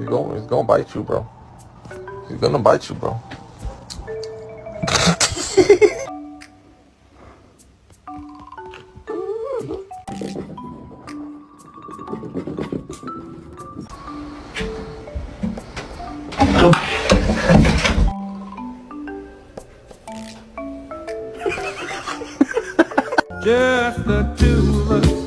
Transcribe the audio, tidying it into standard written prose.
He's gonna bite you, bro. He's gonna bite you, bro. Just the two of us.